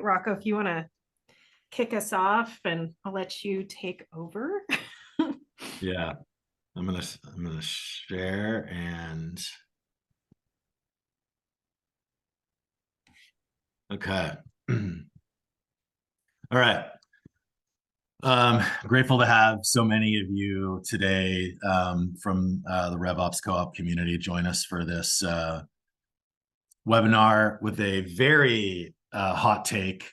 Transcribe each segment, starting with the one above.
Rocco, if you want to kick us off and I'll let you take over. Yeah, I'm gonna share and okay. All right. Grateful to have so many of you today from the RevOps Co-op community join us for this webinar with a very hot take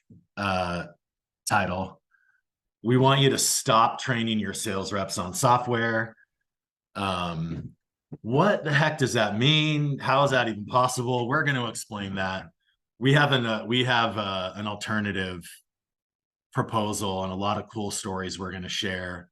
title. We want you to stop training your sales reps on software. What the heck does that mean? How is that even possible? We're going to explain that. We have an alternative proposal and a lot of cool stories we're going to share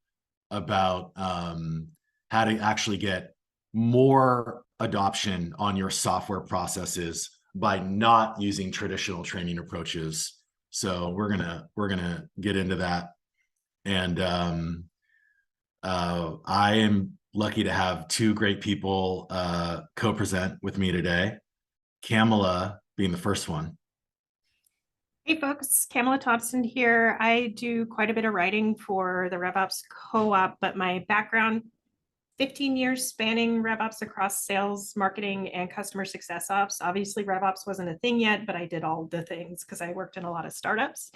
about how to actually get more adoption on your software processes by not using traditional training approaches. So we're gonna get into that, and I am lucky to have two great people co-present with me today. Kamala being the first one. Hey folks, Kamala Thompson here. I do quite a bit of writing for the RevOps Co-op, but my background, 15 years spanning RevOps across sales, marketing, and customer success ops. Obviously, RevOps wasn't a thing yet, but I did all the things because I worked in a lot of startups.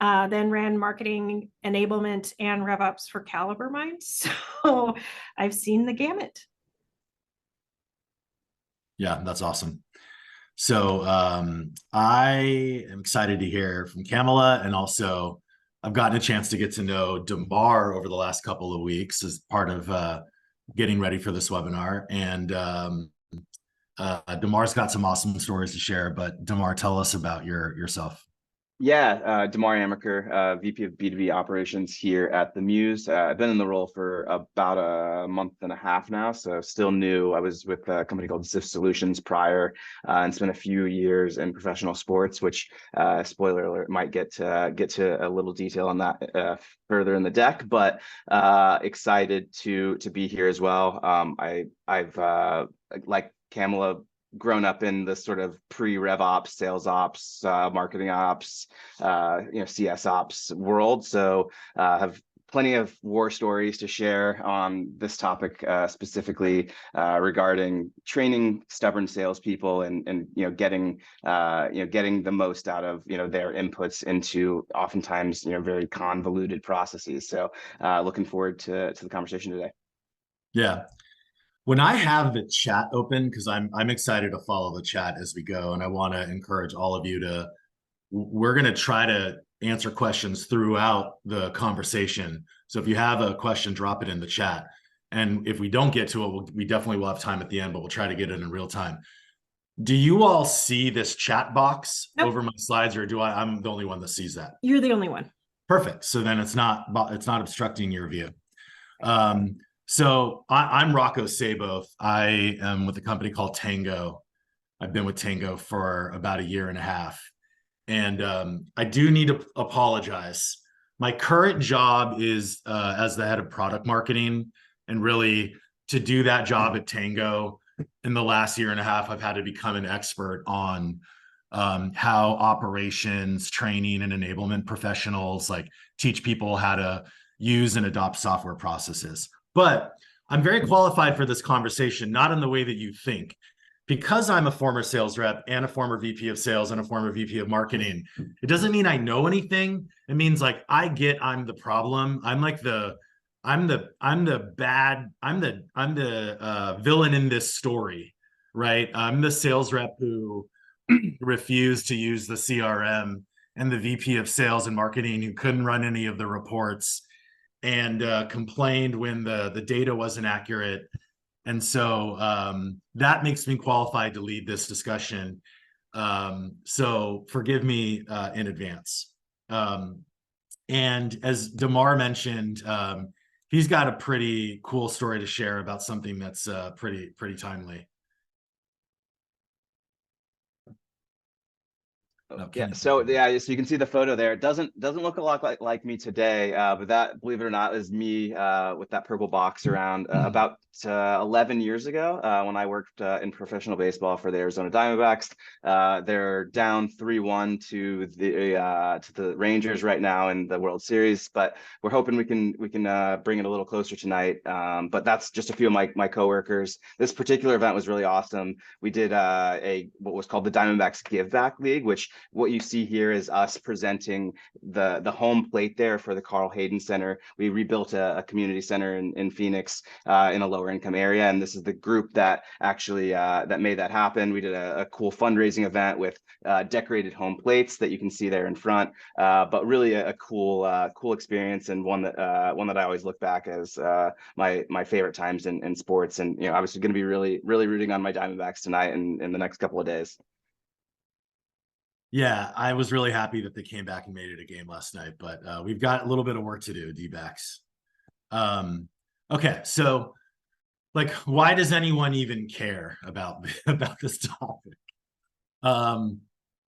Then ran marketing, enablement, and RevOps for Caliber Minds. So I've seen the gamut. Yeah, that's awesome. So I am excited to hear from Kamala, and also I've gotten a chance to get to know Damar over the last couple of weeks as part of getting ready for this webinar. And Damar's got some awesome stories to share, but Damar, tell us about yourself. Yeah, Damar Amaker, VP of B2B operations here at the Muse. I've been in the role for about a month and a half now, so still new. I was with a company called Ziff Solutions prior, and spent a few years in professional sports, which, spoiler alert, might get to a little detail on that further in the deck. But excited to be here as well. I've like Kamala, grown up in the sort of pre-RevOps, sales ops, marketing ops, CS ops world. So have plenty of war stories to share on this topic, specifically regarding training stubborn salespeople and getting the most out of their inputs into oftentimes very convoluted processes. So looking forward to the conversation today. Yeah. When I have the chat open, because I'm excited to follow the chat as we go, and I want to encourage all of you to, we're going to try to answer questions throughout the conversation. So if you have a question, drop it in the chat. And if we don't get to it, we definitely will have time at the end, but we'll try to get it in real time. Do you all see this chat box over my slides, or I'm the only one that sees that? You're the only one. Perfect. So then it's not obstructing your view. So I'm Rocco Saboth. I am with a company called Tango. I've been with Tango for about a year and a half. And I do need to apologize. My current job is as the head of product marketing. And really, to do that job at Tango in the last year and a half, I've had to become an expert on how operations, training, and enablement professionals teach people how to use and adopt software processes. But I'm very qualified for this conversation, not in the way that you think. Because I'm a former sales rep and a former VP of sales and a former VP of marketing, it doesn't mean I know anything. It means I'm the problem. I'm the villain in this story, right? I'm the sales rep who refused to use the CRM, and the VP of sales and marketing who couldn't run any of the reports and complained when the data wasn't accurate. And so that makes me qualified to lead this discussion. So forgive me in advance. And as Damar mentioned, he's got a pretty cool story to share about something that's pretty timely. Yeah, so you can see the photo there. It doesn't look a lot like me today, but that, believe it or not, is me with that purple box around about 11 years ago when I worked in professional baseball for the Arizona Diamondbacks. They're down 3-1 to the Rangers right now in the World Series, but we're hoping we can bring it a little closer tonight. But that's just a few of my coworkers. This particular event was really awesome. We did what was called the Diamondbacks Give Back League, which what you see here is us presenting the home plate there for the Carl Hayden Center. We rebuilt a community center in Phoenix in a lower income area, and this is the group that actually that made that happen. We did a cool fundraising event with decorated home plates that you can see there in front, but really a cool experience, and one that I always look back as my favorite times in sports. And I was going to be really rooting on my Diamondbacks tonight and in the next couple of days. Yeah, I was really happy that they came back and made it a game last night, but we've got a little bit of work to do, D-backs. Okay, so like, why does anyone even care about this topic?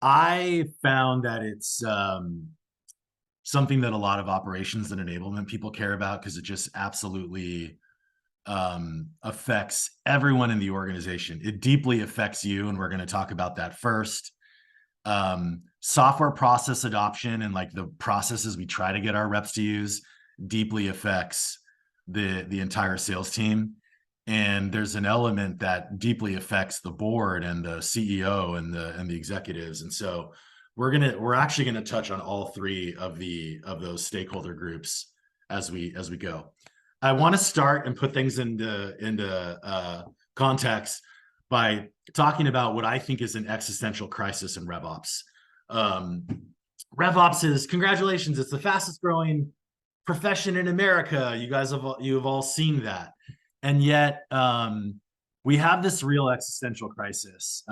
I found that it's something that a lot of operations and enablement people care about, because it just absolutely affects everyone in the organization. It deeply affects you, and we're going to talk about that first. Software process adoption and like the processes we try to get our reps to use deeply affects the entire sales team. And there's an element that deeply affects the board and the CEO and the executives. And so we're actually gonna touch on all three of those stakeholder groups as we go. I want to start and put things into context by talking about what I think is an existential crisis in RevOps. RevOps is, congratulations, it's the fastest growing profession in America. You have all seen that. And yet we have this real existential crisis.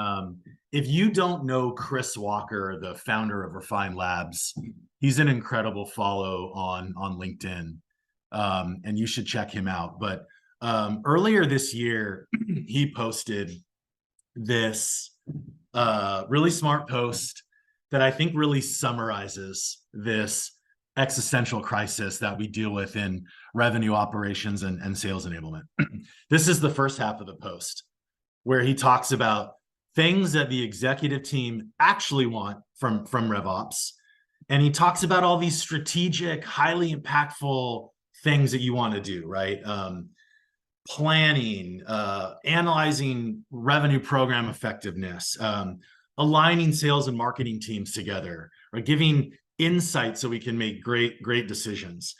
If you don't know Chris Walker, the founder of Refine Labs, he's an incredible follow on LinkedIn, and you should check him out. But earlier this year, he posted this really smart post that I think really summarizes this existential crisis that we deal with in revenue operations and sales enablement. This is the first half of the post, where he talks about things that the executive team actually want from RevOps. And he talks about all these strategic, highly impactful things that you want to do, right? Planning, analyzing revenue program effectiveness, aligning sales and marketing teams together, or giving insight so we can make great decisions.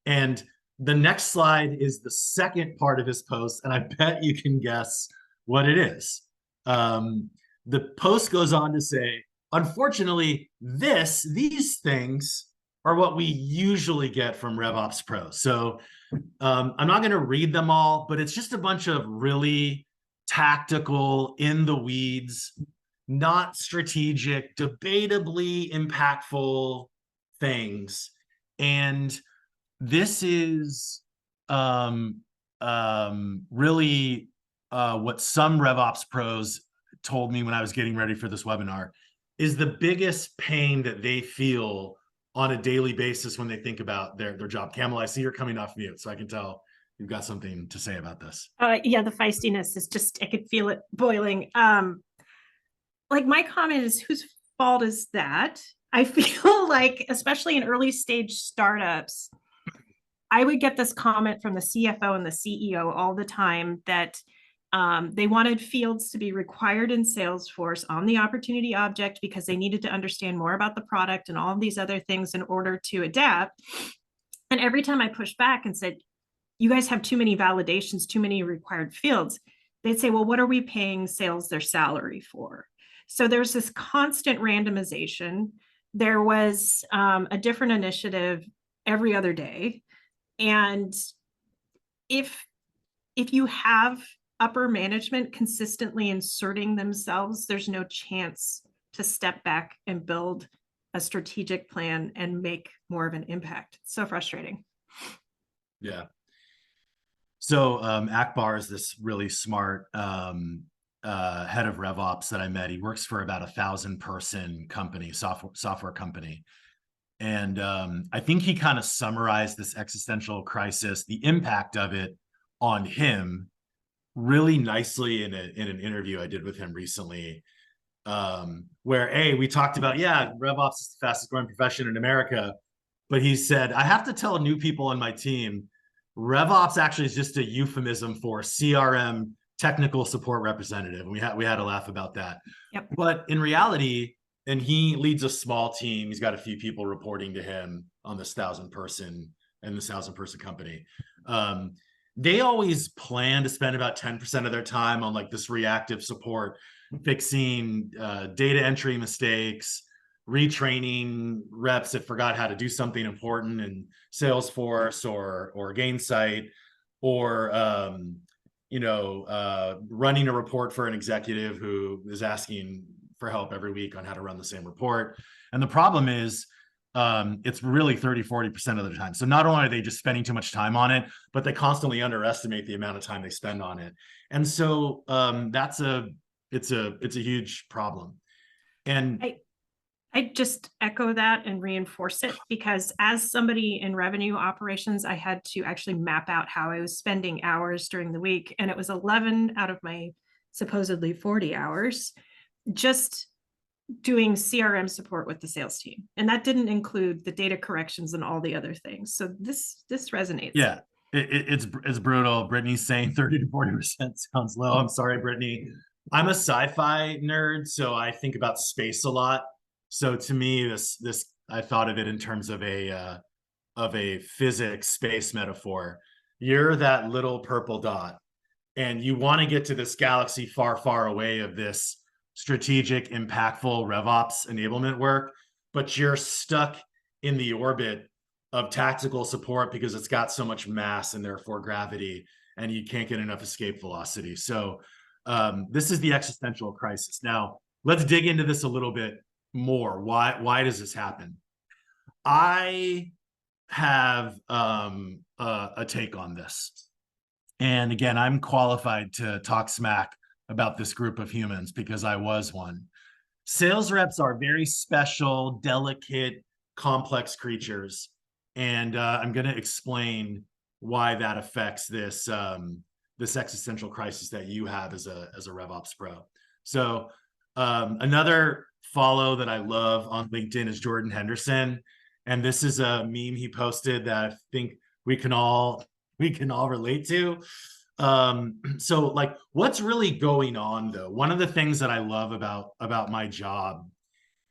And the next slide is the second part of his post, and I bet you can guess what it is. The post goes on to say, unfortunately, these things are what we usually get from RevOps Pros. So I'm not going to read them all, but it's just a bunch of really tactical, in the weeds, not strategic, debatably impactful things. And this is really what some RevOps pros told me when I was getting ready for this webinar is the biggest pain that they feel on a daily basis when they think about their job. Camel, I see you're coming off mute, so I can tell you've got something to say about this. Yeah, the feistiness is just, I could feel it boiling. Like, my comment is, whose fault is that? I feel like, especially in early stage startups, I would get this comment from the CFO and the CEO all the time that they wanted fields to be required in Salesforce on the opportunity object because they needed to understand more about the product and all of these other things in order to adapt. And every time I pushed back and said, you guys have too many validations, too many required fields, they'd say, well, what are we paying sales their salary for? So there's this constant randomization. There was a different initiative every other day. And if you have upper management consistently inserting themselves, there's no chance to step back and build a strategic plan and make more of an impact. It's so frustrating. Yeah. So Akbar is this really smart head of RevOps that I met. He works for about 1,000-person company, software company. And I think he kind of summarized this existential crisis, the impact of it on him, really nicely in an interview I did with him recently, where we talked about, RevOps is the fastest growing profession in America. But he said, I have to tell new people on my team, RevOps actually is just a euphemism for CRM technical support representative. And we had a laugh about that. Yep. But in reality, and he leads a small team. He's got a few people reporting to him on this 1,000-person company. They always plan to spend about 10% of their time on like this reactive support, fixing data entry mistakes, retraining reps that forgot how to do something important in Salesforce or Gainsight, or running a report for an executive who is asking for help every week on how to run the same report. And the problem is it's really 30-40% of the time. So not only are they just spending too much time on it, but they constantly underestimate the amount of time they spend on it. And so it's a huge problem. And I just echo that and reinforce it, because as somebody in revenue operations, I had to actually map out how I was spending hours during the week. And it was 11 out of my supposedly 40 hours just doing CRM support with the sales team. And that didn't include the data corrections and all the other things. So this resonates. Yeah, it's brutal. Brittany's saying 30-40% sounds low. I'm sorry, Brittany. I'm a sci-fi nerd, so I think about space a lot. So to me, this I thought of it in terms of a physics space metaphor. You're that little purple dot, and you want to get to this galaxy far, far away of this strategic, impactful RevOps enablement work, but you're stuck in the orbit of tactical support because it's got so much mass and therefore gravity, and you can't get enough escape velocity. So this is the existential crisis. Now, let's dig into this a little bit more. Why does this happen? I have a take on this. And again, I'm qualified to talk smack about this group of humans because I was one. Sales reps are very special, delicate, complex creatures. And I'm going to explain why that affects this existential crisis that you have as a RevOps pro. So another follow that I love on LinkedIn is Jordan Henderson. And this is a meme he posted that I think we can all relate to. So like, what's really going on though? One of the things that I love about my job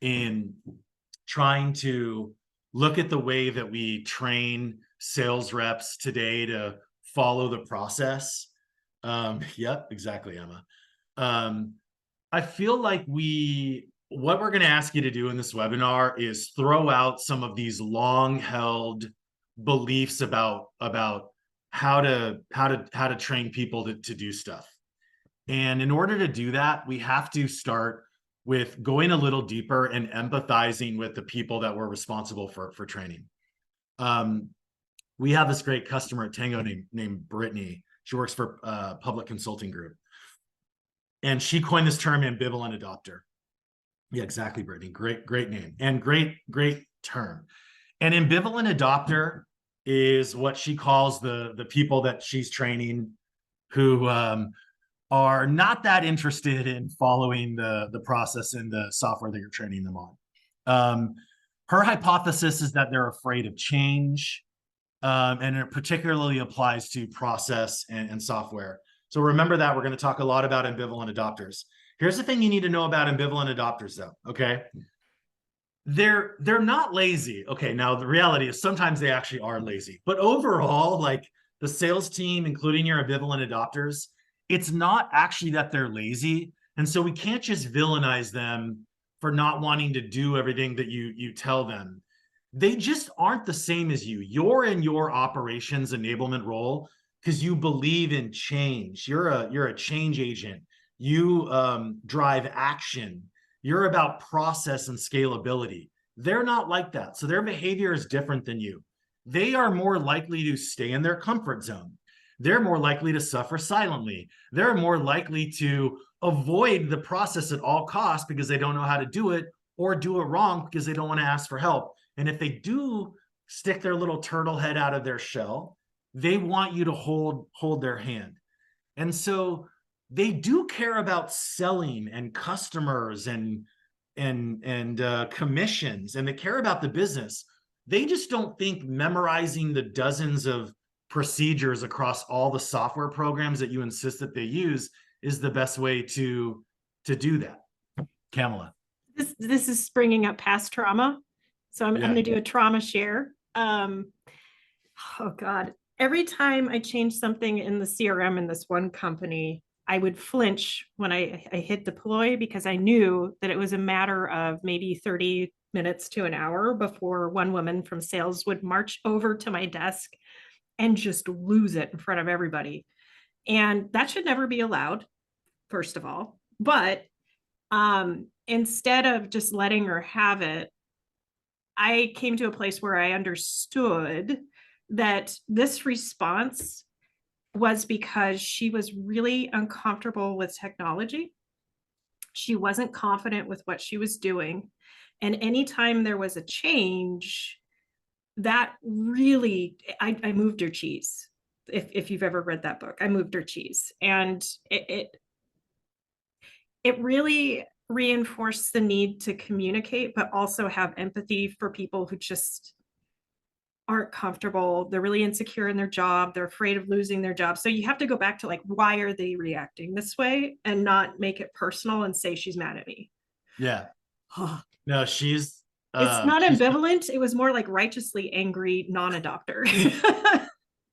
in trying to look at the way that we train sales reps today to follow the process. Yep, exactly, Emma. I feel like what we're going to ask you to do in this webinar is throw out some of these long-held beliefs about how to train people to do stuff. And in order to do that, we have to start with going a little deeper and empathizing with the people that we're responsible for training. We have this great customer at Tango named Brittany. She works for Public Consulting Group. And she coined this term, ambivalent adopter. Yeah, exactly, Brittany. Great name and great term. An ambivalent adopter is what she calls the people that she's training who are not that interested in following the process in the software that you're training them on. Her hypothesis is that they're afraid of change, and it particularly applies to process and software. So remember that we're going to talk a lot about ambivalent adopters. Here's the thing you need to know about ambivalent adopters, though. Okay, they're not lazy. Okay, now the reality is sometimes they actually are lazy, but overall, like the sales team, including your ambivalent adopters, it's not actually that they're lazy. And so we can't just villainize them for not wanting to do everything that you tell them. They just aren't the same as you. You're in your operations enablement role because you believe in change. You're a change agent. You drive action. You're about process and scalability. They're not like that. So their behavior is different than you. They are more likely to stay in their comfort zone. They're more likely to suffer silently. They're more likely to avoid the process at all costs because they don't know how to do it, or do it wrong because they don't want to ask for help. And if they do stick their little turtle head out of their shell, they want you to hold their hand. And so they do care about selling and customers and commissions, and they care about the business. They just don't think memorizing the dozens of procedures across all the software programs that you insist that they use is the best way to do that. Kamala. This is bringing up past trauma. So I'm going to do a trauma share. Oh God. Every time I changed something in the CRM in this one company, I would flinch when I hit deploy, because I knew that it was a matter of maybe 30 minutes to an hour before one woman from sales would march over to my desk and just lose it in front of everybody. And that should never be allowed, first of all. But instead of just letting her have it, I came to a place where I understood that this response was because she was really uncomfortable with technology. She wasn't confident with what she was doing. And anytime there was a change, that really, I moved her cheese. If you've ever read that book, I moved her cheese. And it really reinforced the need to communicate, but also have empathy for people who just aren't comfortable. They're really insecure in their job. They're afraid of losing their job. So you have to go back to like, why are they reacting this way, and not make it personal and say she's mad at me. Yeah. No, she's it's not ambivalent. It was more like righteously angry, non-adopter.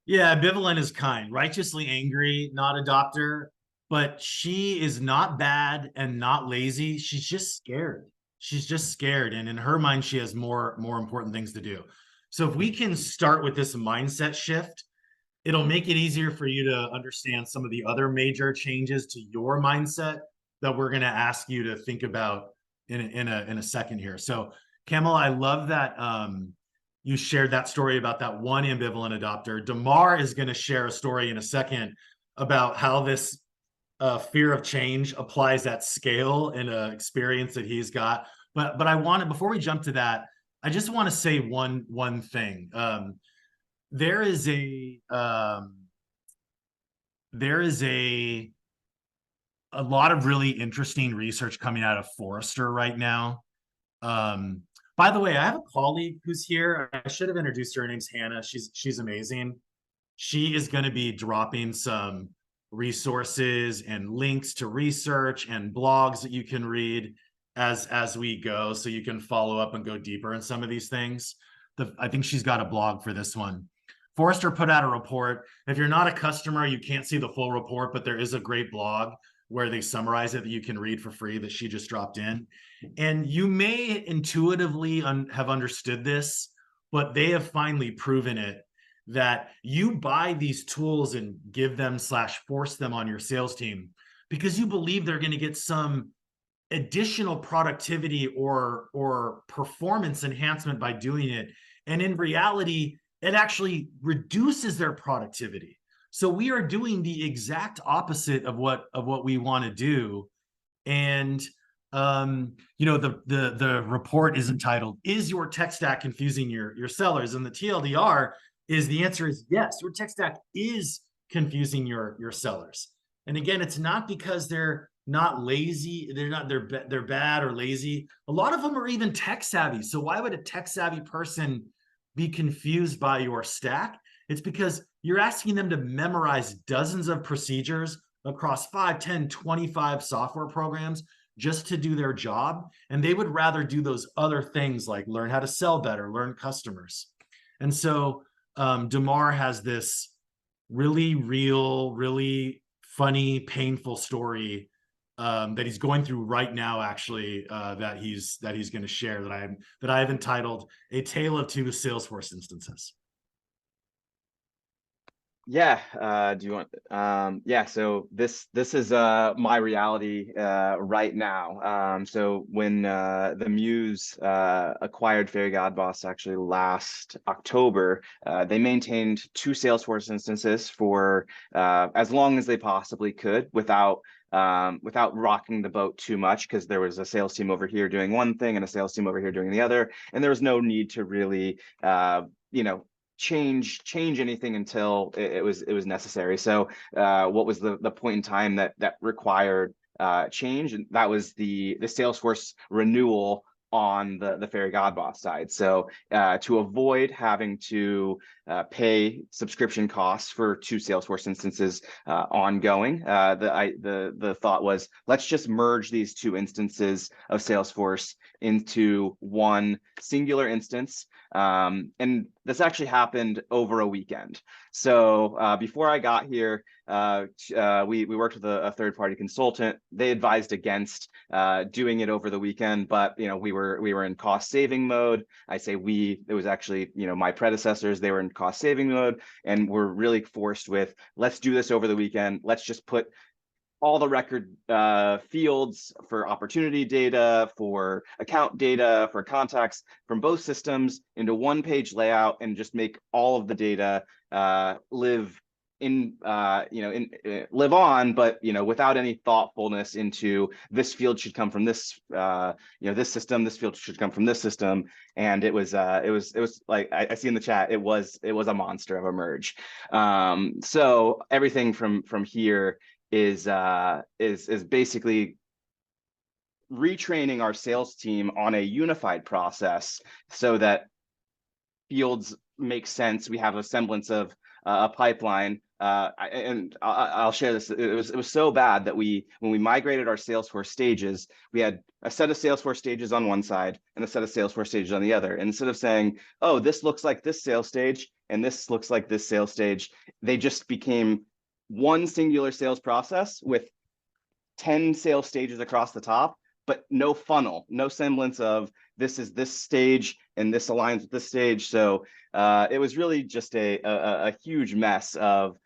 Yeah, ambivalent is kind. Righteously angry, not adopter. But she is not bad and not lazy. She's just scared. She's just scared. And in her mind, she has more important things to do. So if we can start with this mindset shift, it'll make it easier for you to understand some of the other major changes to your mindset that we're going to ask you to think about in a second here. So Kamala, I love that you shared that story about that one ambivalent adopter. Damar is going to share a story in a second about how this fear of change applies at scale in an experience that he's got. But I want to, before we jump to that, I just want to say one thing. There is a lot of really interesting research coming out of Forrester right now. By the way, I have a colleague who's here. I should have introduced her. Her name's Hannah. She's amazing. She is going to be dropping some resources and links to research and blogs that you can read as we go, so you can follow up and go deeper in some of these things. I think she's got a blog for this one. Forrester put out a report. If you're not a customer, you can't see the full report, but there is a great blog where they summarize it that you can read for free that she just dropped in. And you may intuitively have understood this, but they have finally proven it, that you buy these tools and give them / force them on your sales team because you believe they're going to get some additional productivity or performance enhancement by doing it. And in reality, it actually reduces their productivity. So we are doing the exact opposite of what we want to do. And the report is entitled, "Is your tech stack confusing your sellers?" And the TLDR is, the answer is yes, your tech stack is confusing your sellers. And again, it's not because they're not lazy, they're bad or lazy. A lot of them are even tech savvy. So why would a tech savvy person be confused by your stack? It's because you're asking them to memorize dozens of procedures across 5, 10, 25 software programs just to do their job. And they would rather do those other things like learn how to sell better, learn customers. And so Damar has this really real, really funny, painful story that he's going through right now, actually, that he's going to share, that I have entitled "A Tale of Two Salesforce Instances." Yeah. Do you want? Yeah. So this is my reality right now. So when the Muse acquired Fairy Godboss actually last October, they maintained 2 Salesforce instances for as long as they possibly could without without rocking the boat too much, because there was a sales team over here doing one thing and a sales team over here doing the other, and there was no need to really change anything until it was necessary. So what was the point in time that required change? And that was the Salesforce renewal on the Fairy Godboss side. So to avoid having to pay subscription costs for 2 Salesforce instances ongoing, the thought was, let's just merge these 2 instances of Salesforce into one singular instance. And this actually happened over a weekend. So before I got here, we worked with a third-party consultant. They advised against doing it over the weekend, but we were in cost-saving mode. I say we, it was actually my predecessors. They were in cost-saving mode, and we're really forced with, let's do this over the weekend. Let's just put all the record fields for opportunity data, for account data, for contacts from both systems into one page layout, and just make all of the data live on, but without any thoughtfulness into, this field should come from this this system, this field should come from this system. And it was like, I see in the chat, it was a monster of a merge. So everything from here is basically retraining our sales team on a unified process so that fields make sense. We have a semblance of a pipeline. I'll share this. It was so bad that when we migrated our Salesforce stages, we had a set of Salesforce stages on one side and a set of Salesforce stages on the other. And instead of saying, oh, this looks like this sales stage and this looks like this sales stage, they just became one singular sales process with 10 sales stages across the top, but no funnel, no semblance of, this is this stage and this aligns with this stage. So it was really just a huge mess of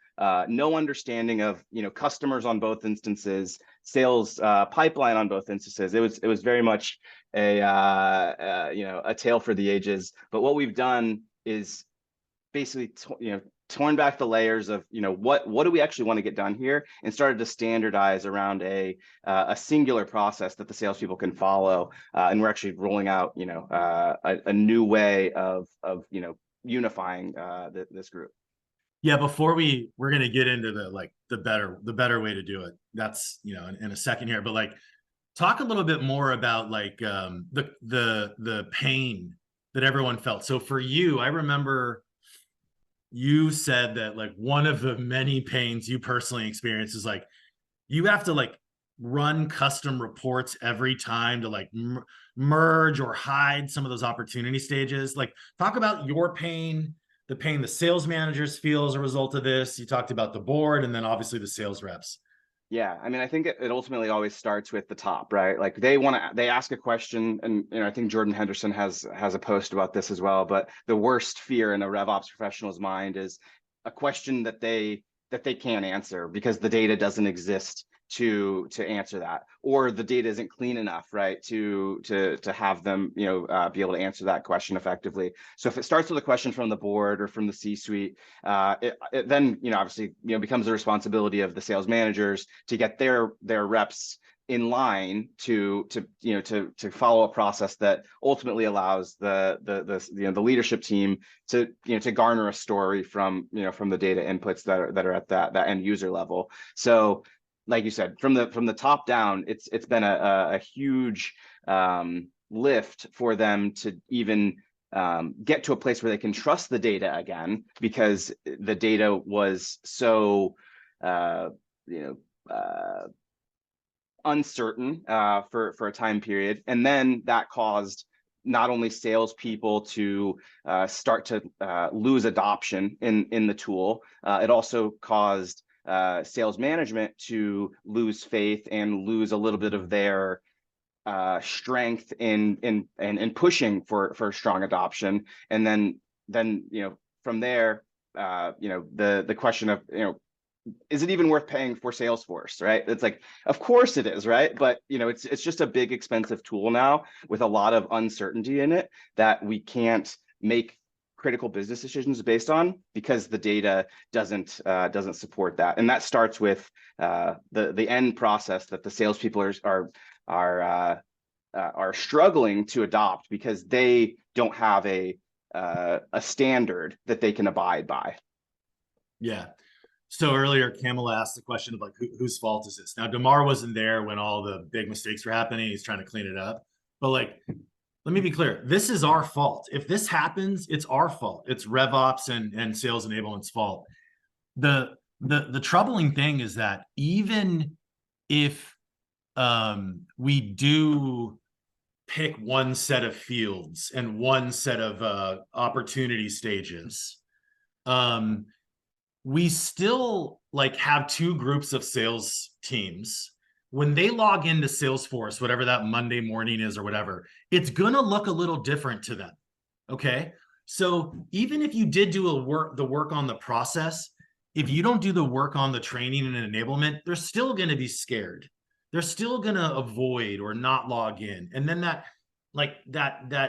no understanding of customers on both instances, sales pipeline on both instances. It was very much a tale for the ages. But what we've done is basically torn back the layers of what do we actually want to get done here, and started to standardize around a singular process that the salespeople can follow. And we're actually rolling out a new way of unifying this group. Yeah, before we're gonna get into the better way to do it. That's in a second here, but talk a little bit more about the pain that everyone felt. So for you, I remember you said that one of the many pains you personally experienced is you have to run custom reports every time to merge or hide some of those opportunity stages. Talk about your pain, the pain the sales managers feel as a result of this. You talked about the board, and then obviously the sales reps. Yeah, I mean, I think it ultimately always starts with the top, right? They ask a question, and I think Jordan Henderson has a post about this as well. But the worst fear in a RevOps professional's mind is a question that they can't answer because the data doesn't exist to answer that, or the data isn't clean enough, right, to have them be able to answer that question effectively. So if it starts with a question from the board or from the C-suite, it then obviously becomes the responsibility of the sales managers to get their reps in line to follow a process that ultimately allows the leadership team to garner a story from the data inputs that are at that end user level. So like you said, from the top down, it's been a huge lift for them to even get to a place where they can trust the data again, because the data was so uncertain for a time period. And then that caused not only salespeople to start to lose adoption in the tool, it also caused sales management to lose faith and lose a little bit of their strength in pushing for strong adoption. And then from there, the question of is it even worth paying for Salesforce, right? It's of course it is, right? But it's just a big expensive tool now with a lot of uncertainty in it that we can't make critical business decisions based on, because the data doesn't support that. And that starts with the end process that the salespeople are struggling to adopt, because they don't have a standard that they can abide by. Yeah. So earlier, Kamala asked the question of like, whose fault is this? Now, Damar wasn't there when all the big mistakes were happening. He's trying to clean it up. But like, let me be clear. This is our fault. If this happens, it's our fault. It's RevOps and sales enablement's fault. The troubling thing is that even if we do pick one set of fields and one set of opportunity stages, we still like have two groups of sales teams. When they log into Salesforce, whatever that Monday morning is or whatever, it's gonna look a little different to them. Okay, so even if you did do the work on the process, if you don't do the work on the training and enablement, they're still gonna be scared. They're still gonna avoid or not log in, and then that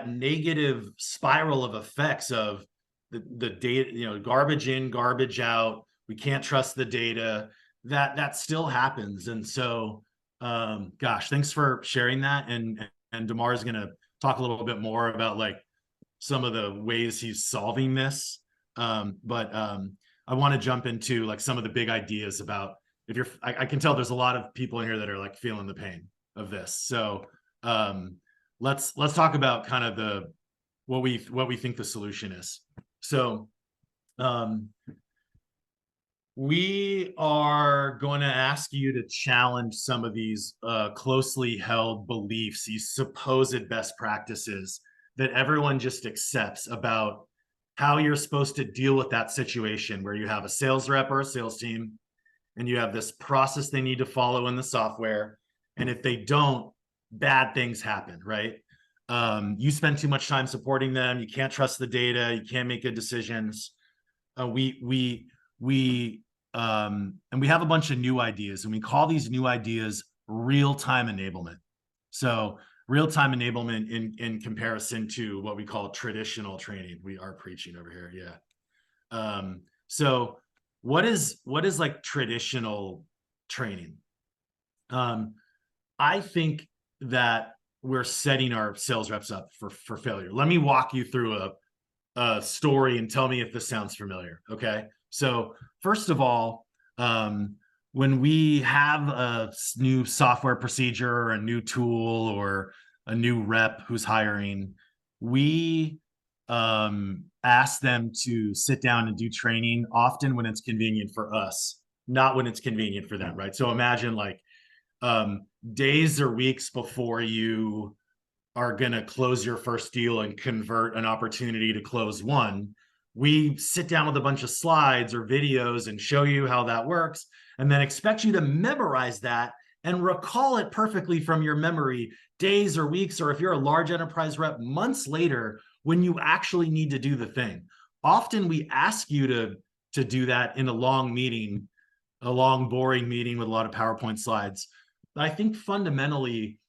negative spiral of effects of the data, you know, garbage in, garbage out. We can't trust the data. That still happens, and so, gosh, thanks for sharing that. And Damar is going to talk a little bit more about like some of the ways he's solving this. But I want to jump into like some of the big ideas about if you're. I can tell there's a lot of people in here that are like feeling the pain of this. So let's talk about kind of what we think the solution is. So we are going to ask you to challenge some of these closely held beliefs, these supposed best practices that everyone just accepts about how you're supposed to deal with that situation where you have a sales rep or a sales team and you have this process they need to follow in the software. And if they don't, bad things happen, right? You spend too much time supporting them. You can't trust the data. You can't make good decisions. And we have a bunch of new ideas, and we call these new ideas real-time enablement. So real-time enablement in comparison to what we call traditional training. We are preaching over here, yeah. So what is like traditional training? I think that we're setting our sales reps up for failure. Let me walk you through a story and tell me if this sounds familiar. Okay. So first of all, when we have a new software procedure or a new tool or a new rep who's hiring, we ask them to sit down and do training often when it's convenient for us, not when it's convenient for them, right? So imagine like days or weeks before you are going to close your first deal and convert an opportunity to close one, we sit down with a bunch of slides or videos and show you how that works, and then expect you to memorize that and recall it perfectly from your memory days or weeks, or if you're a large enterprise rep, months later when you actually need to do the thing. Often we ask you to do that in a long meeting, a long, boring meeting with a lot of PowerPoint slides. I think fundamentally,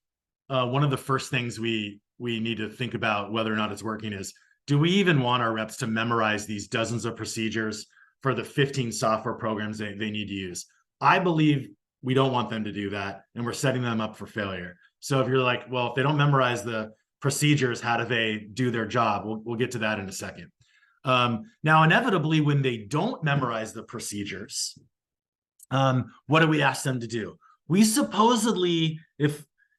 one of the first things we need to think about whether or not it's working is, do we even want our reps to memorize these dozens of procedures for the 15 software programs they need to use? I believe we don't want them to do that, and we're setting them up for failure. So if you're like, well, if they don't memorize the procedures, how do they do their job? We'll get to that in a second. Now, inevitably, when they don't memorize the procedures, what do we ask them to do? We supposedly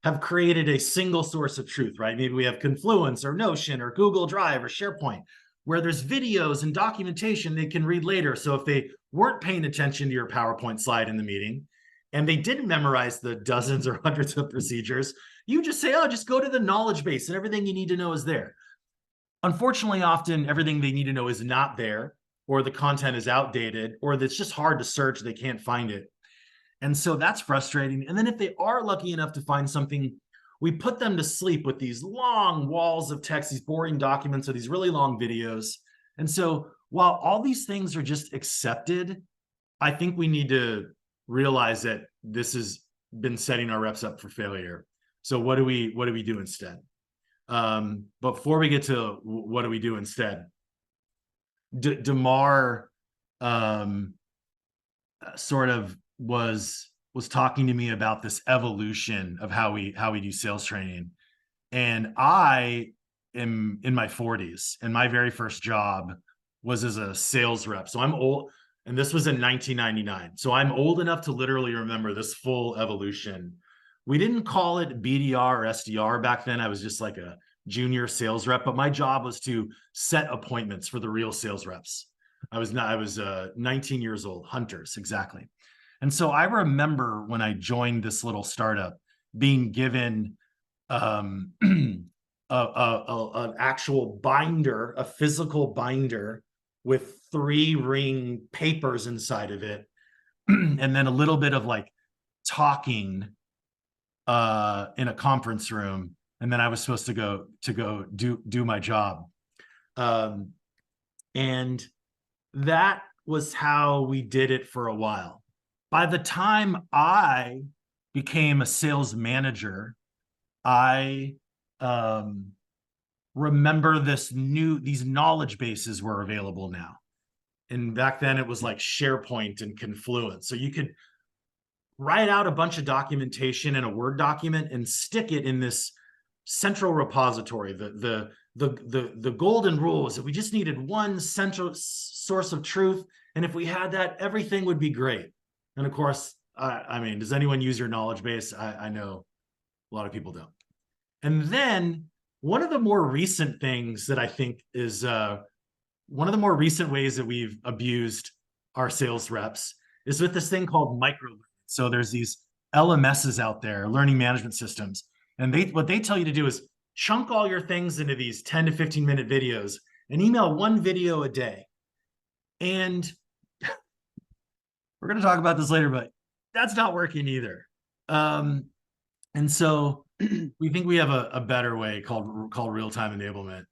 have created a single source of truth, right? Maybe we have Confluence or Notion or Google Drive or SharePoint, where there's videos and documentation they can read later. So if they weren't paying attention to your PowerPoint slide in the meeting and they didn't memorize the dozens or hundreds of procedures, you just say, oh, just go to the knowledge base and everything you need to know is there. Unfortunately, often everything they need to know is not there, or the content is outdated, or it's just hard to search, they can't find it. And so that's frustrating. And then if they are lucky enough to find something, we put them to sleep with these long walls of text, these boring documents, or these really long videos. And so while all these things are just accepted, I think we need to realize that this has been setting our reps up for failure. So what do we do instead? But before we get to what do we do instead, Damar sort of was talking to me about this evolution of how we do sales training. And I am in my 40s, and my very first job was as a sales rep. So I'm old, and this was in 1999. So I'm old enough to literally remember this full evolution. We didn't call it BDR or SDR back then. I was just like a junior sales rep, but my job was to set appointments for the real sales reps. I was 19 years old, hunters, exactly. And so I remember when I joined this little startup being given an actual binder, a physical binder with 3-ring papers inside of it, and then a little bit of like talking in a conference room, and then I was supposed to go do my job. And that was how we did it for a while. By the time I became a sales manager, I remember these knowledge bases were available now. And back then it was like SharePoint and Confluence. So you could write out a bunch of documentation in a Word document and stick it in this central repository. The golden rule is that we just needed one central source of truth. And if we had that, everything would be great. And of course, I mean, does anyone use your knowledge base? I know a lot of people don't. And then one of the more recent things that I think is one of the more recent ways that we've abused our sales reps is with this thing called micro. So there's these LMSs out there, learning management systems, and what they tell you to do is chunk all your things into these 10 to 15 minute videos and email one video a day. And we're going to talk about this later, but that's not working either. And so we think we have a better way called real-time enablement.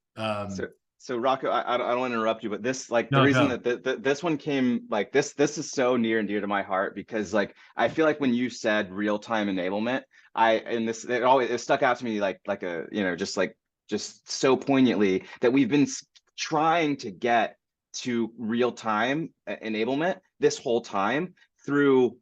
So Rocco, I don't want to interrupt you, but this, like, the reason that this one came, like, this is so near and dear to my heart, because, like, I feel like when you said real-time enablement, it stuck out to me like a, you know, just so poignantly that we've been trying to get to real-time enablement this whole time through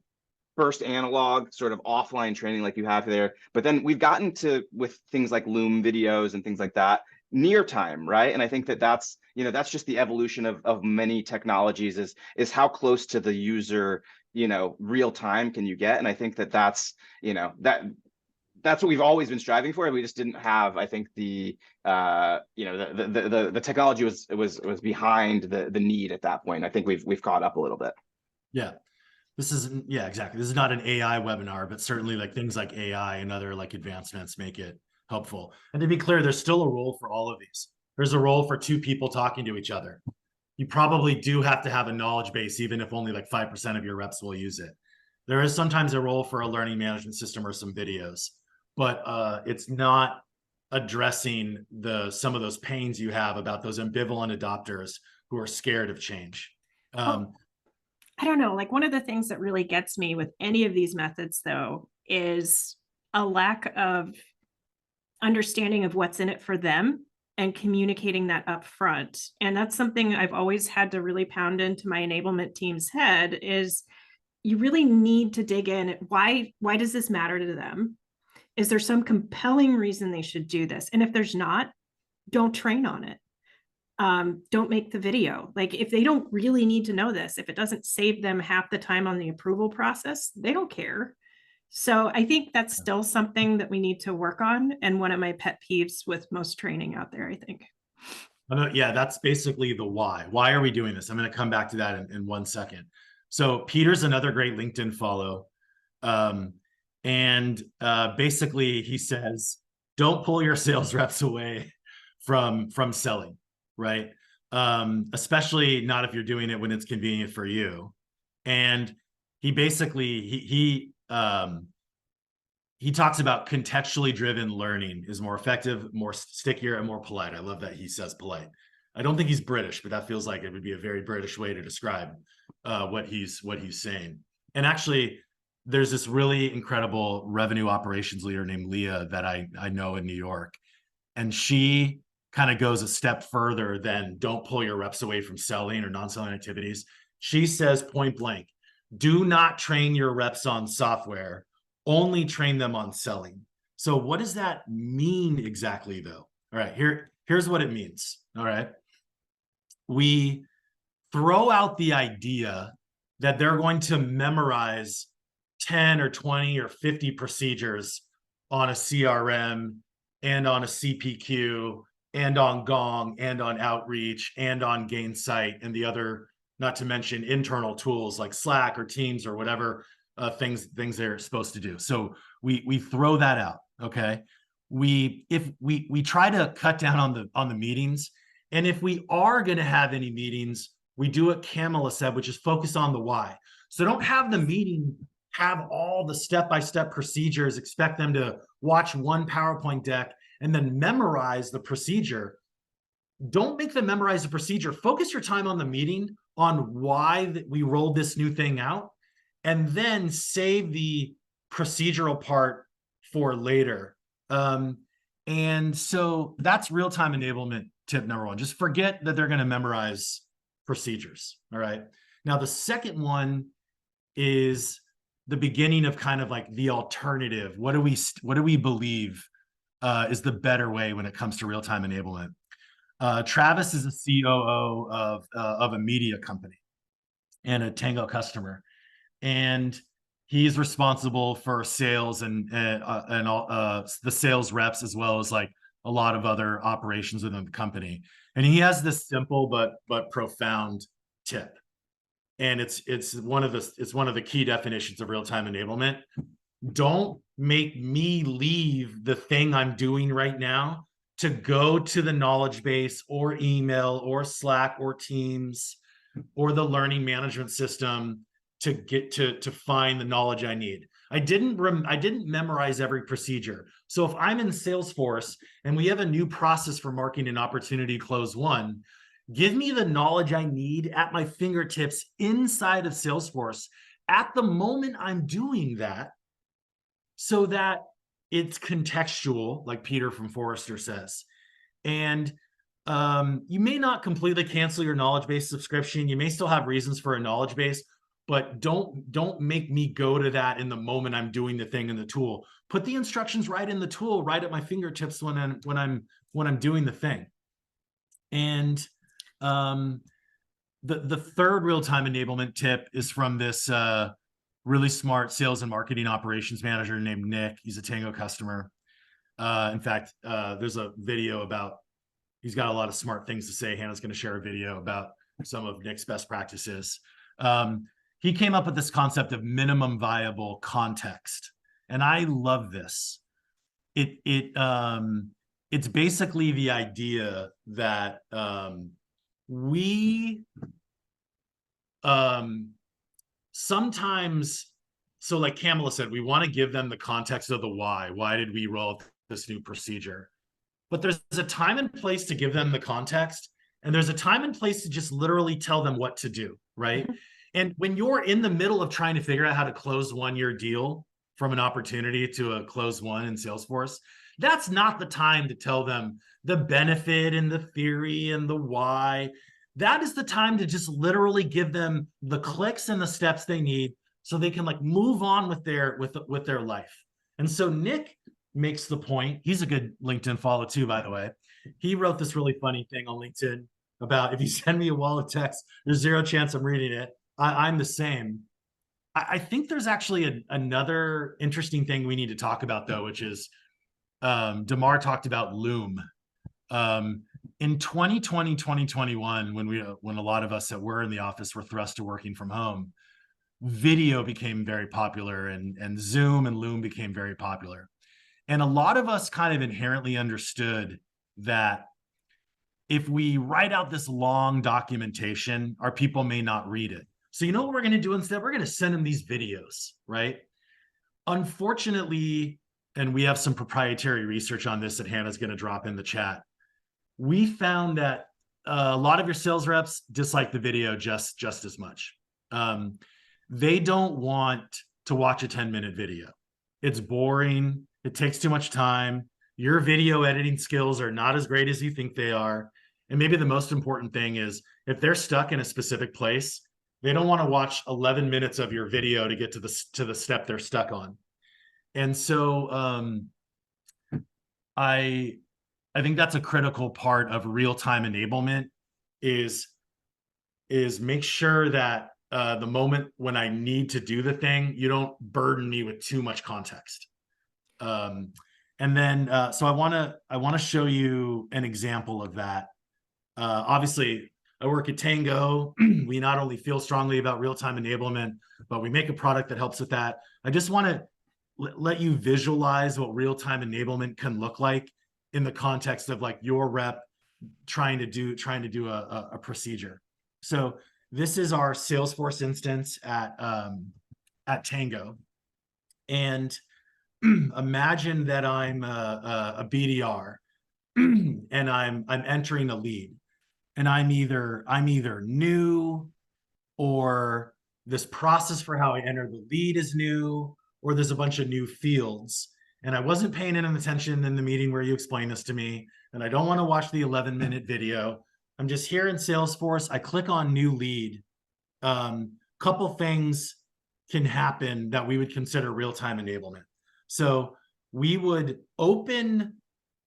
first analog sort of offline training like you have there, but then we've gotten to, with things like Loom videos and things like that, near time, right? And I think that's, you know, that's just the evolution of many technologies, is how close to the user, you know, real time can you get. And I think that's, you know, that's what we've always been striving for. We just didn't have, I think, the you know, the technology was behind the need at that point. I think we've caught up a little bit. Yeah. Yeah, exactly. This is not an AI webinar, but certainly like things like AI and other like advancements make it helpful. And to be clear, there's still a role for all of these. There's a role for two people talking to each other. You probably do have to have a knowledge base, even if only like 5% of your reps will use it. There is sometimes a role for a learning management system or some videos, but it's not addressing some of those pains you have about those ambivalent adopters who are scared of change. I don't know, like, one of the things that really gets me with any of these methods, though, is a lack of understanding of what's in it for them and communicating that up front. And that's something I've always had to really pound into my enablement team's head, is you really need to dig in. Why does this matter to them? Is there some compelling reason they should do this? And if there's not, don't train on it. Don't make the video. Like, if they don't really need to know this, if it doesn't save them half the time on the approval process, they don't care. So I think that's still something that we need to work on. And one of my pet peeves with most training out there, I think. Yeah, that's basically the why. Why are we doing this? I'm going to come back to that in 1 second. So Peter's another great LinkedIn follow. Basically he says, don't pull your sales reps away from selling, right? Especially not if you're doing it when it's convenient for you. And he basically, he talks about contextually driven learning is more effective, more stickier, and more polite. I love that he says polite. I don't think he's British, but that feels like it would be a very British way to describe what he's saying. And actually, there's this really incredible revenue operations leader named Leah that I know in New York, and she kind of goes a step further than don't pull your reps away from selling or non-selling activities. She says point blank, do not train your reps on software, only train them on selling. So what does that mean exactly though? All right, here's what it means. All right. We throw out the idea that they're going to memorize 10 or 20 or 50 procedures on a CRM and on a CPQ and on Gong and on Outreach and on Gainsight and the other, not to mention internal tools like Slack or Teams or whatever things they're supposed to do. So we throw that out. Okay. We try to cut down on the meetings. And if we are going to have any meetings, we do what Kamala said, which is focus on the why. So don't have the meeting have all the step-by-step procedures, expect them to watch one PowerPoint deck and then memorize the procedure. Don't make them memorize the procedure. Focus your time on the meeting, on why we rolled this new thing out, and then save the procedural part for later. And so that's real-time enablement tip number one. Just forget that they're going to memorize procedures. All right. Now, the second one is the beginning of kind of like the alternative. What do we believe is the better way when it comes to real-time enablement? Travis is a COO of a media company and a Tango customer, and he's responsible for sales and all the sales reps, as well as like a lot of other operations within the company. And he has this simple but profound tip. And it's one of the key definitions of real-time enablement. Don't make me leave the thing I'm doing right now to go to the knowledge base or email or Slack or Teams or the learning management system to get to find the knowledge I need. I didn't memorize every procedure. So if I'm in Salesforce and we have a new process for marking an opportunity close one, give me the knowledge I need at my fingertips inside of Salesforce at the moment I'm doing that, so that it's contextual, like Peter from Forrester says. And you may not completely cancel your knowledge base subscription. You may still have reasons for a knowledge base, but don't make me go to that in the moment I'm doing the thing in the tool. Put the instructions right in the tool, right at my fingertips when I'm doing the thing. And the third real-time enablement tip is from this really smart sales and marketing operations manager named Nick. He's a Tango customer. In fact, there's a video about, he's got a lot of smart things to say. Hannah's going to share a video about some of Nick's best practices. He came up with this concept of minimum viable context. And I love this. It's basically the idea that we sometimes, so like Kamala said, we want to give them the context of the why. Why did we roll out this new procedure? But there's a time and place to give them the context, and there's a time and place to just literally tell them what to do, right? And when you're in the middle of trying to figure out how to close one-year deal from an opportunity to a close one in Salesforce, that's not the time to tell them the benefit and the theory and the why. That is the time to just literally give them the clicks and the steps they need so they can like move on with their life. And so Nick makes the point. He's a good LinkedIn follow too, by the way. He wrote this really funny thing on LinkedIn about, if you send me a wall of text, there's zero chance I'm reading it. I'm the same. I think there's actually another interesting thing we need to talk about though, which is Damar talked about Loom. In 2020, 2021, when a lot of us that were in the office were thrust to working from home, video became very popular, and Zoom and Loom became very popular. And a lot of us kind of inherently understood that if we write out this long documentation, our people may not read it. So you know what we're going to do instead? We're going to send them these videos, right? Unfortunately, and we have some proprietary research on this that Hannah's going to drop in the chat, we found that a lot of your sales reps dislike the video just as much. They don't want to watch a 10-minute video. It's boring. It takes too much time. your video editing skills are not as great as you think they are. And maybe the most important thing is if they're stuck in a specific place, they don't want to watch 11 minutes of your video to get to the step they're stuck on. And so I think that's a critical part of real-time enablement is make sure that the moment when I need to do the thing, you don't burden me with too much context. And then so I want to show you an example of that. Obviously, I work at Tango. We not only feel strongly about real-time enablement, but we make a product that helps with that. I just want to let you visualize what real-time enablement can look like in the context of like your rep trying to do a procedure. So this is our Salesforce instance at Tango, and imagine that I'm a BDR and I'm entering a lead, and I'm either new, or this process for how I enter the lead is new, or there's a bunch of new fields. And I wasn't paying any attention in the meeting where you explained this to me, and I don't want to watch the 11-minute video. I'm just here in Salesforce. I click on new lead. Couple things can happen that we would consider real-time enablement. So we would open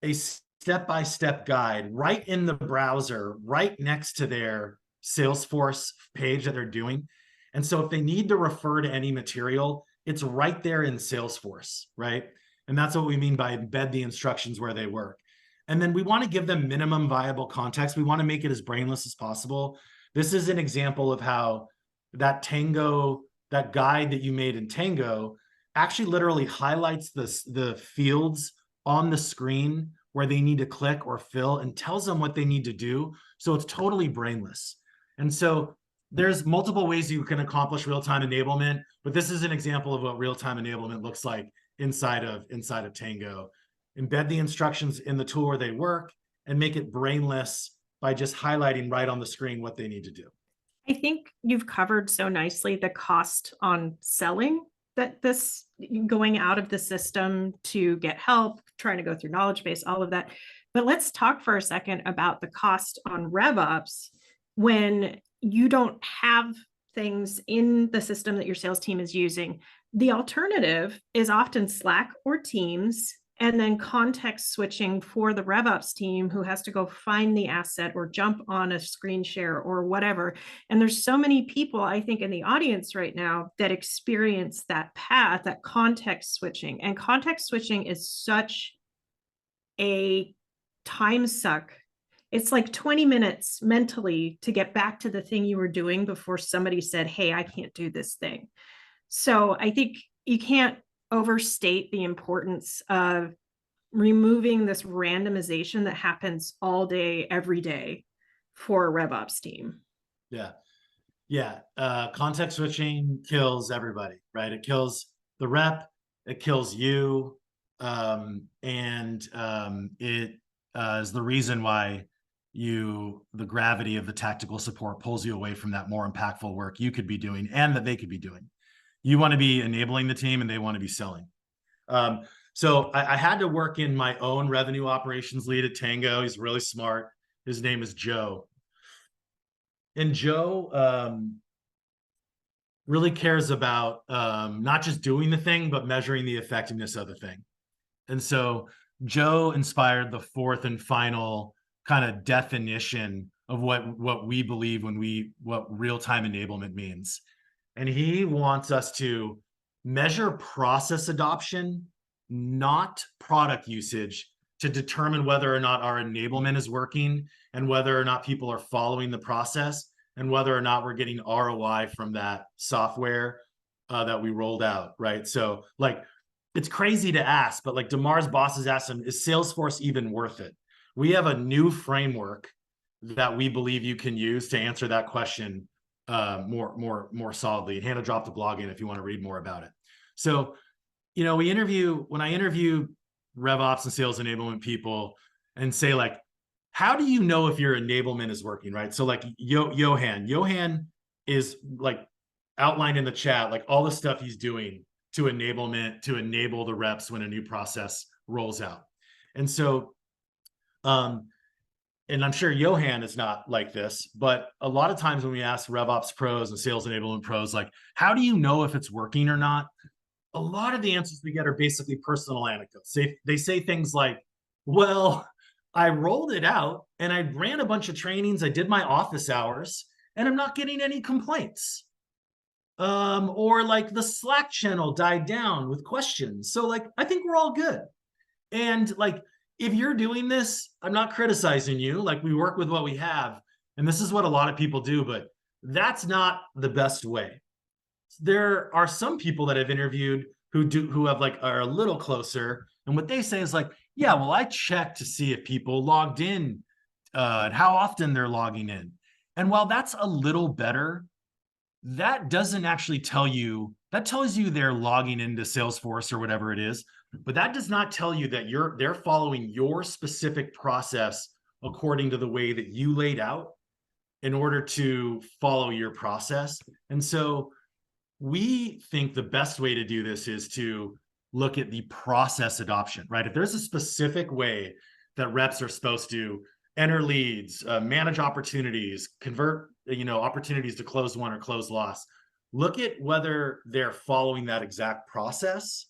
a step-by-step guide right in the browser, right next to their Salesforce page that they're doing. And so if they need to refer to any material, it's right there in Salesforce, right? And that's what we mean by embed the instructions where they work. And then we want to give them minimum viable context. We want to make it as brainless as possible. This is an example of how that Tango, that guide that you made in Tango actually literally highlights the fields on the screen where they need to click or fill and tells them what they need to do. So it's totally brainless. And so there's multiple ways you can accomplish real-time enablement, but this is an example of what real-time enablement looks like inside of Tango. Embed the instructions in the tool where they work and make it brainless by just highlighting right on the screen what they need to do. I think you've covered so nicely the cost on selling that this going out of the system to get help, trying to go through knowledge base, all of that. But let's talk for a second about the cost on RevOps when you don't have things in the system that your sales team is using. The alternative is often Slack or Teams, and then context switching for the RevOps team who has to go find the asset or jump on a screen share or whatever. And there's so many people, I think, in the audience right now that experience that path, that context switching. And context switching is such a time suck. It's like 20 minutes mentally to get back to the thing you were doing before somebody said, hey, I can't do this thing. So I think you can't overstate the importance of removing this randomization that happens all day, every day for a RevOps team. Yeah. Context switching kills everybody, right? It kills the rep, it kills you. It is the reason why the gravity of the tactical support pulls you away from that more impactful work you could be doing and that they could be doing. You want to be enabling the team and they want to be selling. So I had to work in my own revenue operations lead at Tango. He's really smart. His name is Joe. And Joe really cares about not just doing the thing, but measuring the effectiveness of the thing. And so Joe inspired the fourth and final kind of definition of what we believe what real-time enablement means. And he wants us to measure process adoption, not product usage, to determine whether or not our enablement is working and whether or not people are following the process and whether or not we're getting ROI from that software that we rolled out, right? So like, it's crazy to ask, but like Damar's bosses asked him, is Salesforce even worth it? We have a new framework that we believe you can use to answer that question more solidly. Hannah dropped the blog in if you want to read more about it. So, when I interview RevOps and sales enablement people and say like, how do you know if your enablement is working, right? So like Johan is like outlined in the chat, like all the stuff he's doing to enable the reps when a new process rolls out. And so, and I'm sure Johan is not like this, but a lot of times when we ask RevOps pros and sales enablement pros, like, how do you know if it's working or not? A lot of the answers we get are basically personal anecdotes. They say things like, well, I rolled it out and I ran a bunch of trainings. I did my office hours and I'm not getting any complaints. Or like the Slack channel died down with questions. So like, I think we're all good. And like, if you're doing this, I'm not criticizing you. Like, we work with what we have, and this is what a lot of people do, but that's not the best way. There are some people that I've interviewed who have like are a little closer, and what they say is like, yeah, well, I check to see if people logged in and how often they're logging in. And while that's a little better, that doesn't actually tell you, that tells you they're logging into Salesforce or whatever it is, but that does not tell you that they're following your specific process according to the way that you laid out in order to follow your process. And so we think the best way to do this is to look at the process adoption, right? If there's a specific way that reps are supposed to enter leads, manage opportunities, convert, opportunities to close one or close loss, look at whether they're following that exact process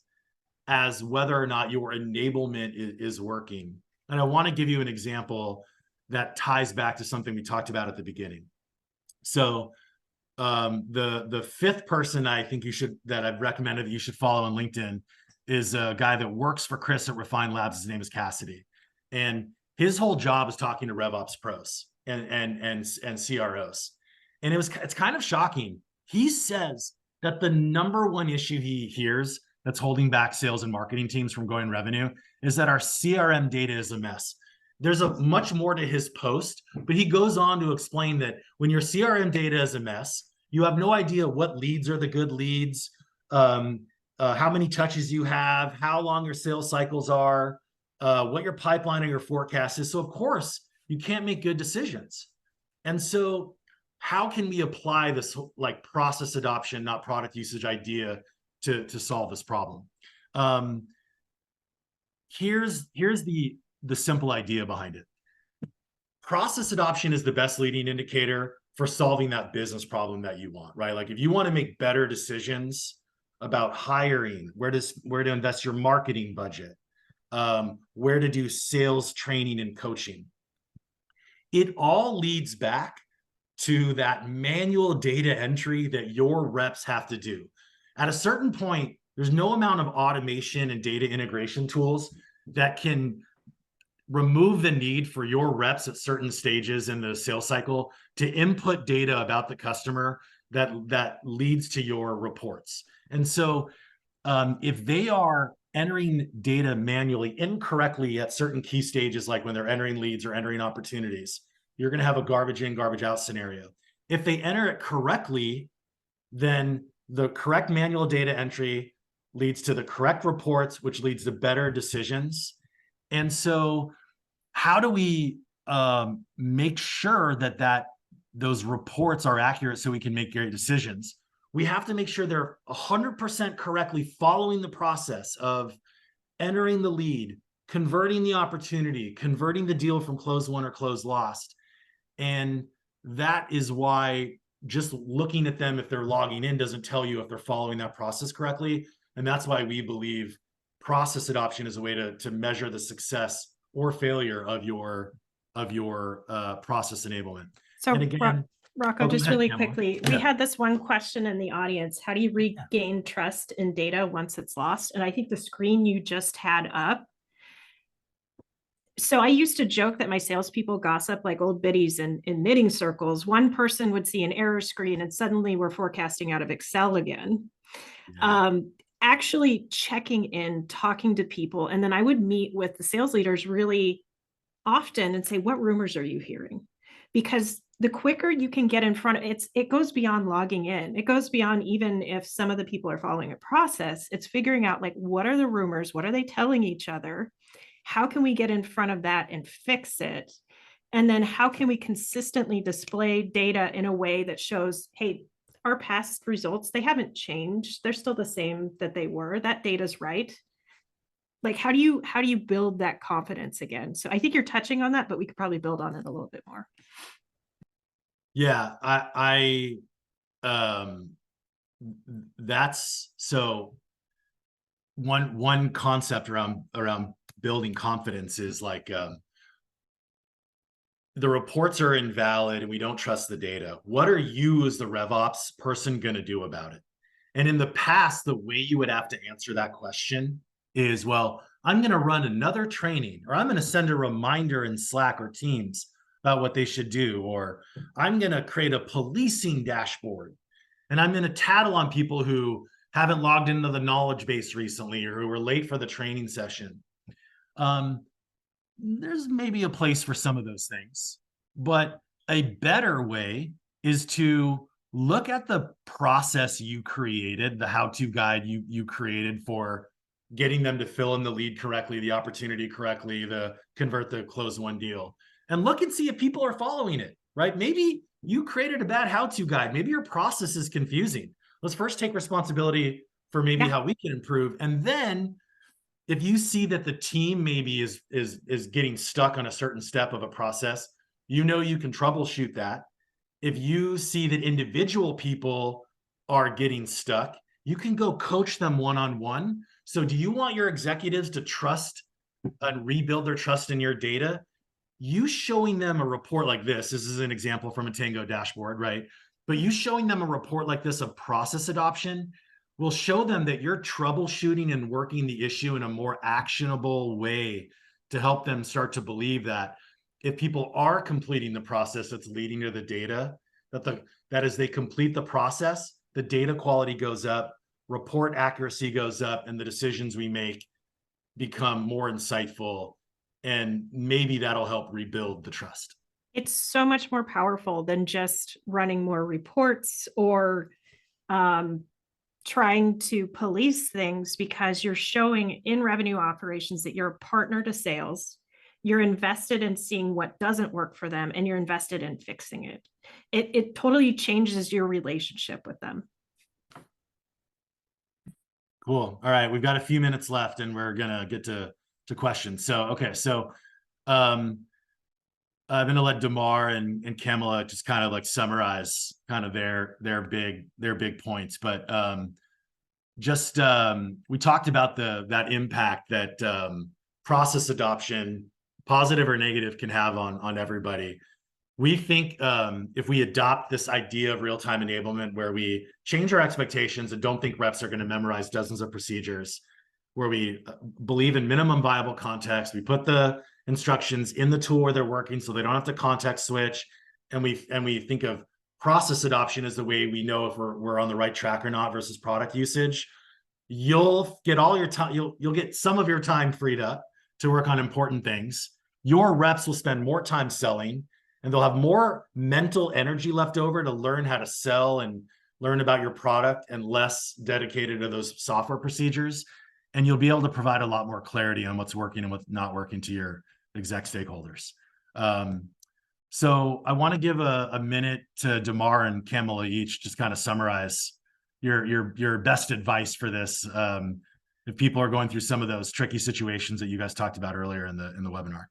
as whether or not your enablement is working. And I want to give you an example that ties back to something we talked about at the beginning. So the fifth person I think that I've recommended that you should follow on LinkedIn is a guy that works for Chris at Refine Labs. His name is Cassidy. And his whole job is talking to RevOps pros and CROs. And it's kind of shocking. He says that the number one issue he hears that's holding back sales and marketing teams from growing revenue is that our CRM data is a mess. There's a much more to his post, but he goes on to explain that when your CRM data is a mess, you have no idea what leads are the good leads, how many touches you have, how long your sales cycles are, what your pipeline or your forecast is. So of course, you can't make good decisions. And so how can we apply this like process adoption, not product usage idea to solve this problem? Here's the simple idea behind it. Process adoption is the best leading indicator for solving that business problem that you want, right? Like if you want to make better decisions about hiring, where to invest your marketing budget, where to do sales training and coaching, it all leads back to that manual data entry that your reps have to do. At a certain point, there's no amount of automation and data integration tools that can remove the need for your reps at certain stages in the sales cycle to input data about the customer that leads to your reports. And so if they are entering data manually incorrectly at certain key stages, like when they're entering leads or entering opportunities, you're going to have a garbage in, garbage out scenario. If they enter it correctly, then the correct manual data entry leads to the correct reports, which leads to better decisions. And so how do we make sure that those reports are accurate so we can make great decisions? We have to make sure they're 100% correctly following the process of entering the lead, converting the opportunity, converting the deal from close won or close lost. And that is why just looking at them if they're logging in doesn't tell you if they're following that process correctly. And that's why we believe process adoption is a way to measure the success or failure of your process enablement. So and again, Rocco, just really quickly, we Yeah. had this one question in the audience. How do you regain trust in data once it's lost? And I think the screen you just had up. So I used to joke that my salespeople gossip like old biddies in knitting circles. One person would see an error screen and suddenly we're forecasting out of Excel again. Yeah. Actually checking in, talking to people. And then I would meet with the sales leaders really often and say, what rumors are you hearing? Because the quicker you can get in front of it goes beyond logging in. It goes beyond even if some of the people are following a process, it's figuring out like, what are the rumors? What are they telling each other? How can we get in front of that and fix it? And then how can we consistently display data in a way that shows, hey, our past results, they haven't changed. They're still the same that they were. That data's right. like how do you build that confidence again? So I think you're touching on that, but we could probably build on it a little bit more. Yeah, that's so one concept around building confidence is like the reports are invalid and we don't trust the data. What are you as the RevOps person going to do about it? And in the past, the way you would have to answer that question is, well, I'm going to run another training, or I'm going to send a reminder in Slack or Teams about what they should do, or I'm going to create a policing dashboard, and I'm going to tattle on people who haven't logged into the knowledge base recently or who were late for the training session. There's maybe a place for some of those things, but a better way is to look at the process you created, the how-to guide you created for getting them to fill in the lead correctly, the opportunity correctly, the convert the close one deal, and look and see if people are following it, right? Maybe you created a bad how-to guide. Maybe your process is confusing. Let's first take responsibility for maybe how we can improve. And then if you see that the team maybe is getting stuck on a certain step of a process, you know you can troubleshoot that. If you see that individual people are getting stuck, you can go coach them one-on-one. So do you want your executives to trust and rebuild their trust in your data? You showing them a report like this is an example from a Tango dashboard, right? But you showing them a report like this of process adoption will show them that you're troubleshooting and working the issue in a more actionable way to help them start to believe that if people are completing the process that's leading to the data, that as they complete the process, the data quality goes up, report accuracy goes up, and the decisions we make become more insightful. And maybe that'll help rebuild the trust. It's so much more powerful than just running more reports or trying to police things, because you're showing in revenue operations that you're a partner to sales. You're invested in seeing what doesn't work for them, and you're invested in fixing it. It totally changes your relationship with them. Cool. All right, we've got a few minutes left, and we're gonna get to questions. So okay, so I'm gonna let Damar and Kamala just kind of like summarize kind of their big points, but we talked about that impact that process adoption, positive or negative, can have on everybody. We think if we adopt this idea of real-time enablement, where we change our expectations and don't think reps are going to memorize dozens of procedures, where we believe in minimum viable context, we put the instructions in the tool where they're working so they don't have to context switch, and we think of process adoption as the way we know if we're on the right track or not versus product usage, you'll get all your time, you'll get some of your time freed up to work on important things. Your reps will spend more time selling, and they'll have more mental energy left over to learn how to sell and learn about your product, and less dedicated to those software procedures. And you'll be able to provide a lot more clarity on what's working and what's not working to your exec stakeholders. So I want to give a minute to Damar and Kamala each, just kind of summarize your best advice for this. If people are going through some of those tricky situations that you guys talked about earlier in the webinar.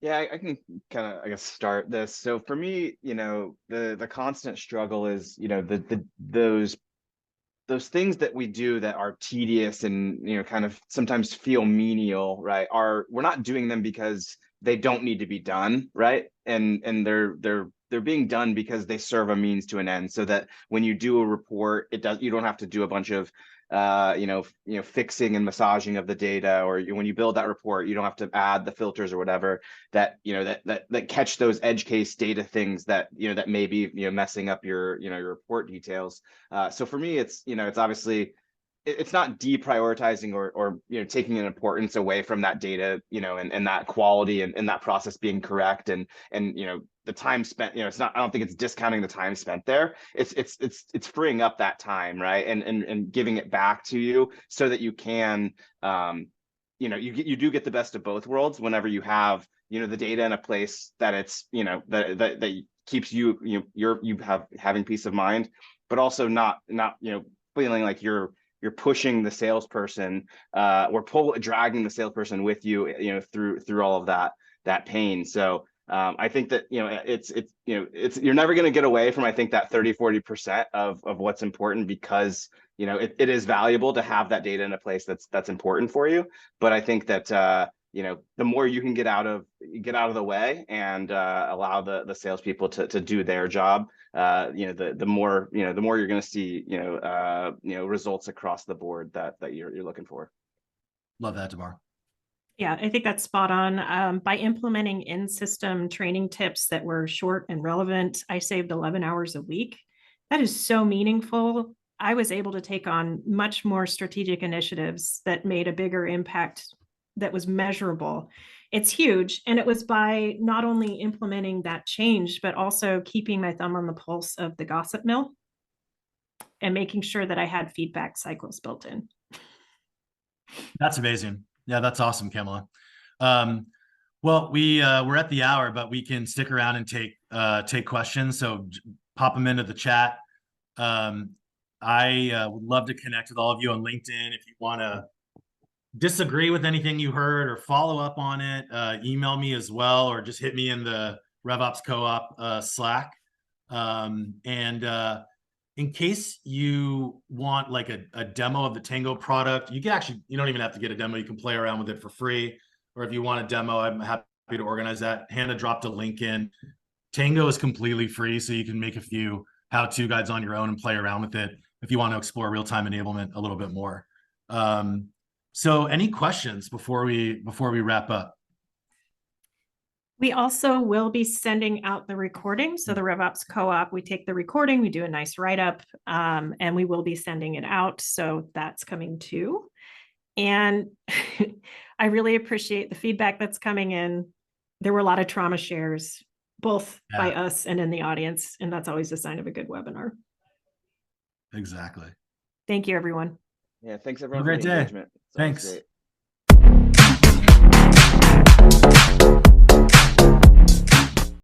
Yeah, I can kind of, I guess, start this. So for me, the constant struggle is, those things that we do that are tedious and, kind of sometimes feel menial, right? We're not doing them because they don't need to be done, right? And they're being done because they serve a means to an end, so that when you do a report, you don't have to do a bunch of fixing and massaging of the data, or when you build that report, you don't have to add the filters or whatever that catch those edge case data things that that may be messing up your your report details. So for me, it's it's obviously, it's not deprioritizing or taking an importance away from that data, and that quality and that process being correct, and the time spent, it's not, I don't think it's discounting the time spent there. It's freeing up that time, right? And giving it back to you so that you can, you do get the best of both worlds whenever you have, the data in a place that it's, that keeps you, having peace of mind, but also not feeling like you're you're pushing the salesperson, or dragging the salesperson with you, you know, through all of that pain. So I think that, you know, you're never going to get away from, I think, that 30-40% of what's important, because, you know, it is valuable to have that data in a place that's important for you. But I think that you know, the more you can get out of the way and allow the salespeople to do their job, you know, the more you're going to see, you know, results across the board that you're looking for. Love that, Damar. Yeah, I think that's spot on. By implementing in-system training tips that were short and relevant, I saved 11 hours a week. That is so meaningful. I was able to take on much more strategic initiatives that made a bigger impact that was measurable. It's huge. And it was by not only implementing that change, but also keeping my thumb on the pulse of the gossip mill and making sure that I had feedback cycles built in. That's amazing. Yeah, that's awesome, Kamala. Well, we're at the hour, but we can stick around and take questions. So pop them into the chat. I would love to connect with all of you on LinkedIn. If you want to disagree with anything you heard or follow up on it, email me as well, or just hit me in the RevOps Co-op Slack. In case you want like a demo of the Tango product, you don't even have to get a demo. You can play around with it for free. Or if you want a demo, I'm happy to organize that. Hannah dropped a link in. Tango is completely free, so you can make a few how-to guides on your own and play around with it if you want to explore real-time enablement a little bit more. So any questions before we wrap up? We also will be sending out the recording. So the RevOps Co-op, we take the recording, we do a nice write-up, and we will be sending it out. So that's coming too. And I really appreciate the feedback that's coming in. There were a lot of trauma shares, both by us and in the audience. And that's always a sign of a good webinar. Exactly. Thank you, everyone. Yeah, thanks everyone Have a for the great day. engagement. Thanks. Great.